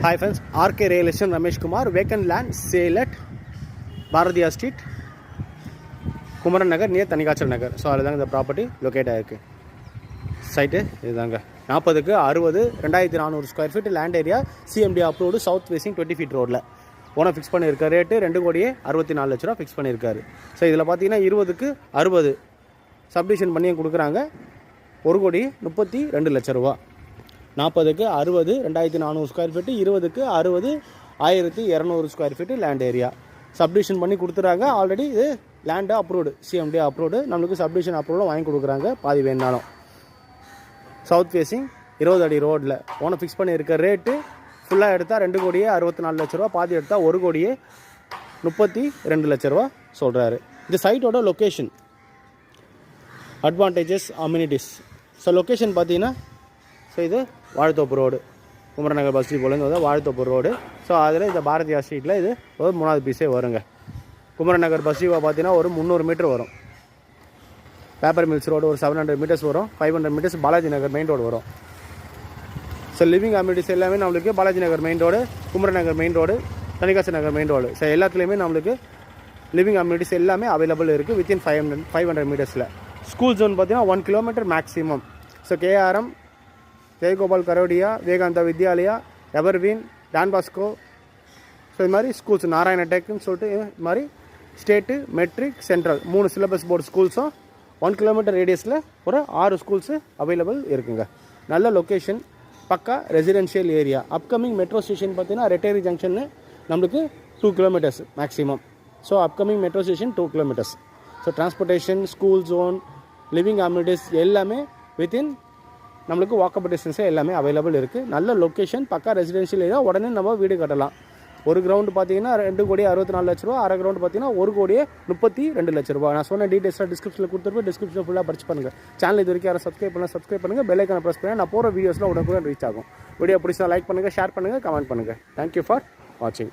Hi friends, RK Real Estate Ramesh Kumar, vacant land sale at Bharatiya Street, Kumaran Nagar near Tanikachal Nagar. So அதுதாங்க இந்த property locate ஆயிருக்கு. Site இதுதாங்க 40க்கு 60 2400 square feet land area CMD approved south facing 20 feet ரோடில் owner fix பண்ணியிருக்காரு. Rate 2,64 லட்ச ரூபா fix பண்ணியிருக்காரு. ஸோ இதில் பார்த்தீங்கன்னா 20க்கு 60 சப்டிஷன் பண்ணி கொடுக்குறாங்க. 1,32 லட்ச ரூபா. 40க்கு 60 2400 ஸ்கொயர் ஃபீட்டு, 20க்கு 60 1200 square feet land area subdivision பண்ணி கொடுத்துறாங்க. ஆல்ரெடி இது லேண்டு அப்ரூவ்டு சிஎம்டி அப்ரூவ்டு, நம்மளுக்கு சப்டிஷன் அப்ரூவ்டும் வாங்கி கொடுக்குறாங்க. பாதி வேணாலும் சவுத் ஃபேஸிங் 20 அடி ரோடில் ஓனர் ஃபிக்ஸ் பண்ணியிருக்க. ரேட்டு ஃபுல்லாக எடுத்தால் 2,64 லட்ச ரூபா, பாதி எடுத்தால் 1,32 லட்ச ரூபா சொல்கிறாரு. இந்த சைட்டோட location, advantages, amenities. So location பார்த்தீங்கன்னா, ஸோ இது வாழைத்தோப்பு ரோடு, குமரன் நகர் பஸ் டிப்போலேருந்து வந்து வாழைத்தோப்பு ரோடு. ஸோ அதில் இந்த பாரதியா ஸ்ட்ரீட்டில் இது ஒரு 3வது பீஸே வருங்க. குமரன் நகர் பஸ் டிப்போ பார்த்தீங்கன்னா ஒரு 300 மீட்டர் வரும். பேப்பர் மில்ஸ் ரோடு ஒரு 700 மீட்டர்ஸ் வரும். 500 metres Balaji Nagar main road வரும். ஸோ லிவிங் அம்யூனிட்டிஸ் எல்லாமே நம்மளுக்கு Balaji Nagar main road, Kumaran Nagar main road, Thanikasan Nagar main road. So எல்லாத்துலேயுமே நம்மளுக்கு லிவிங் அம்யூனிட்டிஸ் எல்லாமே அவைலபிள் இருக்குது வித்தின் 500 மீட்டர்ஸில். ஸ்கூல் ஜோன் பார்த்தீங்கன்னா 1 kilometre maximum. So KRM, Jayagopal Garodia, Vivekananda Vidyalaya, Everwin, Don Bosco, so இது மாதிரி ஸ்கூல்ஸ், நாராயண டெக்குன்னு சொல்லிட்டு இது மாதிரி state, matric, central 3 syllabus board ஸ்கூல்ஸும் 1 கிலோமீட்டர் ரேடியஸில் ஒரு 6 ஸ்கூல்ஸு அவைலபிள் இருக்குங்க. நல்ல லொக்கேஷன், பக்கா residential area. Upcoming metro station பார்த்தீங்கன்னா ரெட்டேரி ஜங்ஷன்னு நம்மளுக்கு 2 kilometres maximum. So upcoming metro station 2 kilometres. So transportation, school zone, living amenities எல்லாமே வித்தின் நம்மளுக்கு வாக்கபிள் டிஸ்டன்ஸே எல்லாமே அவைலபிள் இருக்குது. நல்ல லொக்கேஷன், பக்கா ரெசிடென்ஷியல் ஏரியா. உடனே நம்ம வீடு கட்டலாம். ஒரு கிரவுண்டு பார்த்தீங்கன்னா 2,64 லட்ச ரூபா, அரை கிரவுண்டு பார்த்தீங்கன்னா 1,32 லட்ச ரூபா. நான் சொன்ன டீட்டெயில்ஸாக டிஸ்கிரிப்ஷனில் கொடுத்துருப்பேன். டிஸ்கிரிப்ஷனில் ஃபுல்லாக படிச்சு பண்ணுங்கள். சேனல் இது வரைக்கும் யாரும் சப்ஸ்கிரைப் பண்ணுங்கள். பெல் ஐக்கானை ப்ரெஸ் பண்ணி நான் போகிற வீடியோஸில் உடனே ரீச் ஆகும். வீடியோ பிடிச்சா லைக் பண்ணுங்கள், ஷேர் பண்ணுங்கள், கமெண்ட் பண்ணுங்கள். தேங்க்யூ ஃபார் வாட்சிங்.